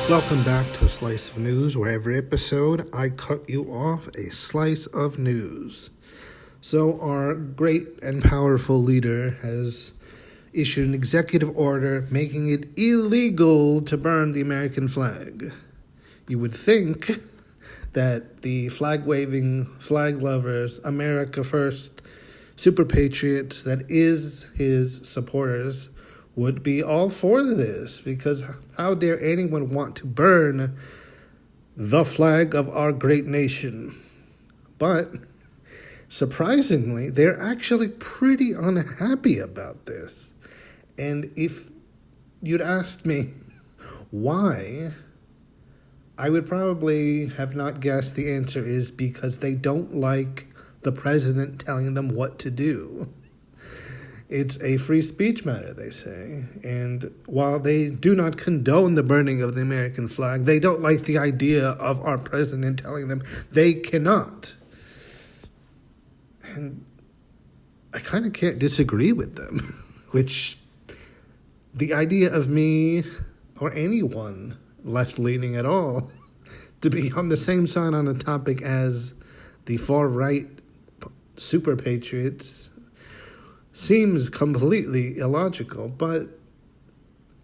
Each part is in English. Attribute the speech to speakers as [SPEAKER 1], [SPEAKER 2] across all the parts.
[SPEAKER 1] Welcome back to A Slice of News, where every episode I cut you off a slice of news. So our great and powerful leader has issued an executive order making it illegal to burn the American flag. You would think that the flag-waving, flag-lovers, America First, super patriots that is his supporters would be all for this, because how dare anyone want to burn the flag of our great nation? But surprisingly, they're actually pretty unhappy about this. And if you'd asked me why, I would probably have not guessed the answer is because they don't like the president telling them what to do. It's a free speech matter, they say. And while they do not condone the burning of the American flag, they don't like the idea of our president telling them they cannot. And I kind of can't disagree with them, which the idea of me or anyone left-leaning at all to be on the same side on the topic as the far-right super patriots seems completely illogical. But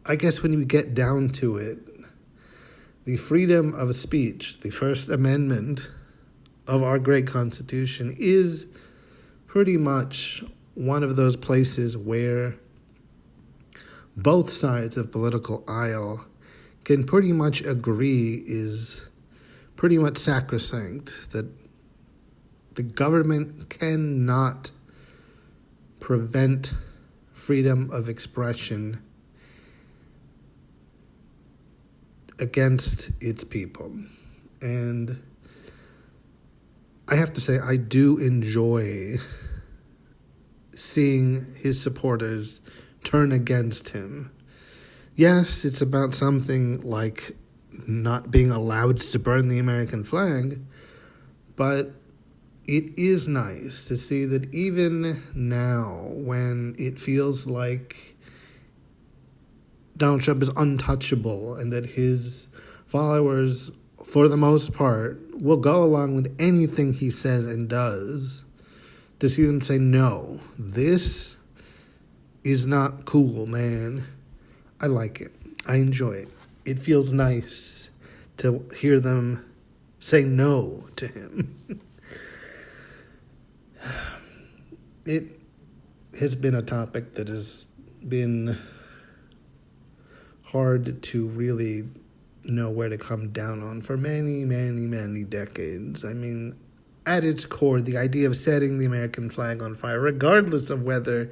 [SPEAKER 1] I guess when you get down to it, the freedom of speech, the First Amendment of our great Constitution, is pretty much one of those places where both sides of political aisle can pretty much agree is pretty much sacrosanct, that the government cannot prevent freedom of expression against its people. And I have to say, I do enjoy seeing his supporters turn against him. Yes, it's about something like not being allowed to burn the American flag, but it is nice to see that even now, when it feels like Donald Trump is untouchable and that his followers, for the most part, will go along with anything he says and does, to see them say, no, this is not cool, man. I like it. I enjoy it. It feels nice to hear them say no to him. It has been a topic that has been hard to really know where to come down on for many, many, many decades. I mean, at its core, the idea of setting the American flag on fire, regardless of whether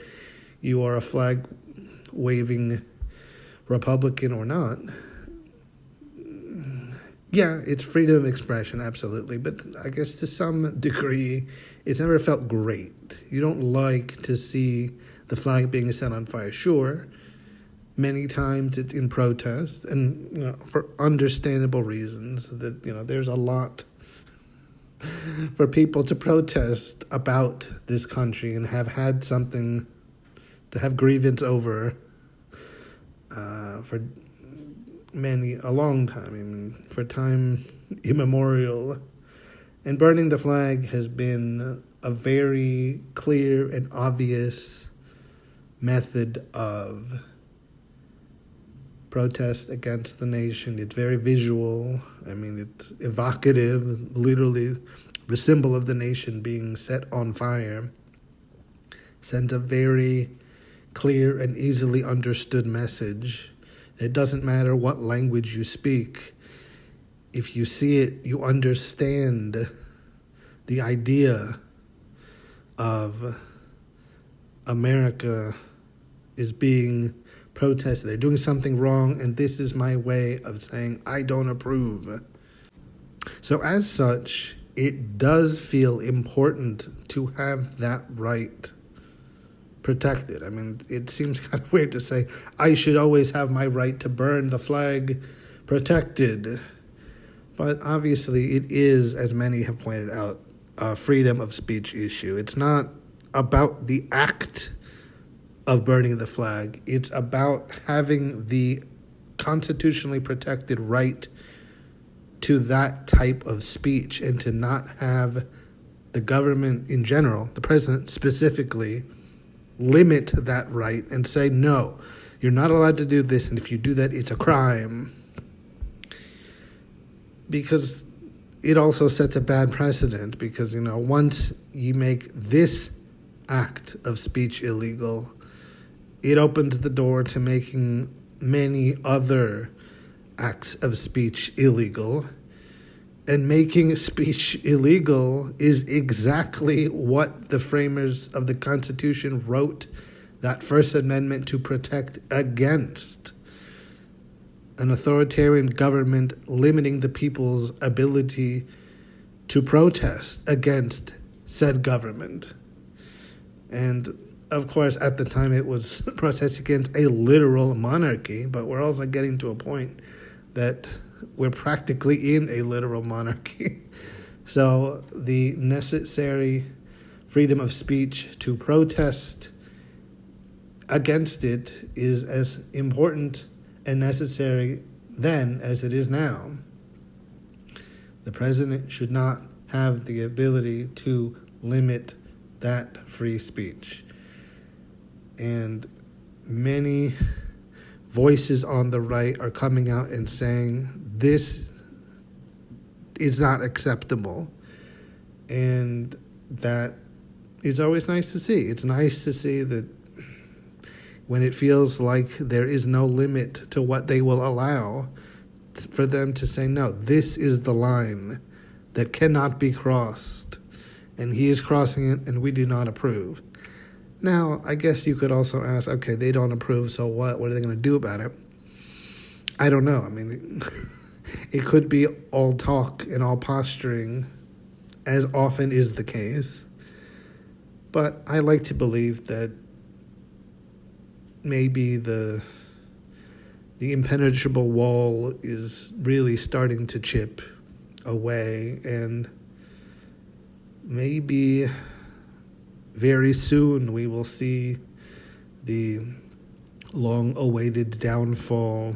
[SPEAKER 1] you are a flag-waving Republican or not, yeah, it's freedom of expression, absolutely. But I guess to some degree, it's never felt great. You don't like to see the flag being set on fire. Sure, many times it's in protest, and for understandable reasons. That there's a lot for people to protest about this country and have had something to have grievance over for a long time. I mean, for time immemorial. And burning the flag has been a very clear and obvious method of protest against the nation. It's very visual. I mean, it's evocative. Literally, the symbol of the nation being set on fire sends a very clear and easily understood message. It doesn't matter what language you speak. If you see it, you understand the idea of America is being protested. They're doing something wrong, and this is my way of saying I don't approve. So as such, it does feel important to have that right protected. I mean, it seems kind of weird to say I should always have my right to burn the flag protected. But obviously it is, as many have pointed out, a freedom of speech issue. It's not about the act of burning the flag. It's about having the constitutionally protected right to that type of speech, and to not have the government in general, the president specifically, limit that right and say, no, you're not allowed to do this, and if you do that, it's a crime. Because it also sets a bad precedent, because, once you make this act of speech illegal, it opens the door to making many other acts of speech illegal. And making speech illegal is exactly what the framers of the Constitution wrote that First Amendment to protect against. An authoritarian government limiting the people's ability to protest against said government. And of course, at the time it was protest against a literal monarchy, but we're also getting to a point that we're practically in a literal monarchy. So the necessary freedom of speech to protest against it is as important and necessary then as it is now. The president should not have the ability to limit that free speech. And many voices on the right are coming out and saying this is not acceptable. And that is always nice to see. It's nice to see that when it feels like there is no limit to what they will allow, for them to say, no, this is the line that cannot be crossed, and he is crossing it, and we do not approve. Now, I guess you could also ask, okay, they don't approve, so what? What are they going to do about it? I don't know. I mean, it could be all talk and all posturing, as often is the case. But I like to believe that maybe the impenetrable wall is really starting to chip away, and maybe very soon we will see the long-awaited downfall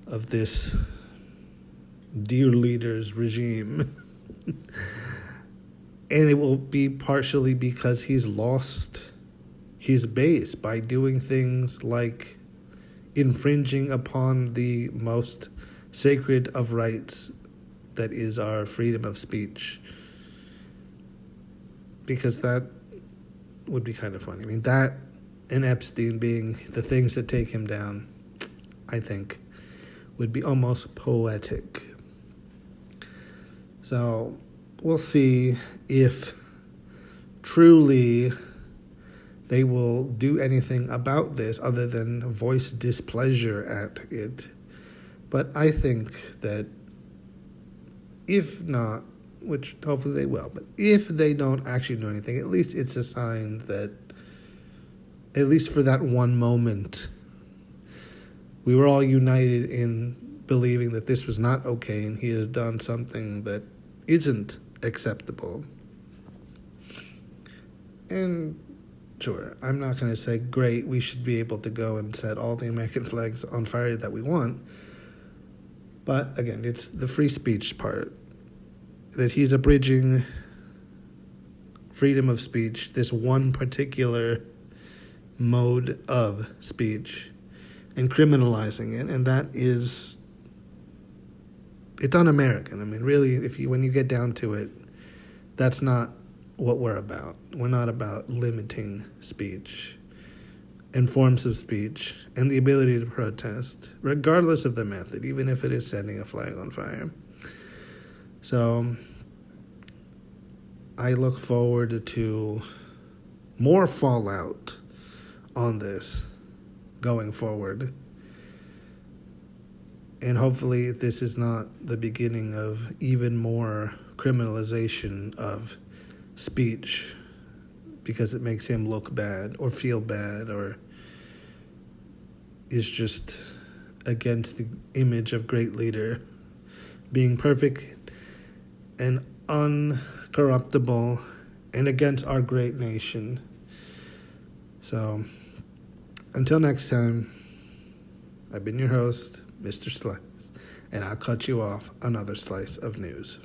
[SPEAKER 1] of this dear leader's regime. And it will be partially because he's lost his base by doing things like infringing upon the most sacred of rights, that is our freedom of speech. Because that would be kind of funny. I mean, that and Epstein being the things that take him down, I think, would be almost poetic. So we'll see if truly they will do anything about this other than voice displeasure at it. But I think that if not, which hopefully they will, but if they don't actually do anything, at least it's a sign that, at least for that one moment, we were all united in believing that this was not okay, and he has done something that isn't acceptable. And sure, I'm not going to say, great, we should be able to go and set all the American flags on fire that we want. But again, it's the free speech part, that he's abridging freedom of speech, this one particular mode of speech, and criminalizing it. And that is, it's un-American. I mean, really, when you get down to it, that's not what we're about. We're not about limiting speech and forms of speech and the ability to protest, regardless of the method, even if it is setting a flag on fire. So I look forward to more fallout on this going forward. And hopefully this is not the beginning of even more criminalization of speech because it makes him look bad or feel bad or is just against the image of great leader being perfect and uncorruptible and against our great nation. So until next time, I've been your host, Mr. Slice, and I'll cut you off another slice of news.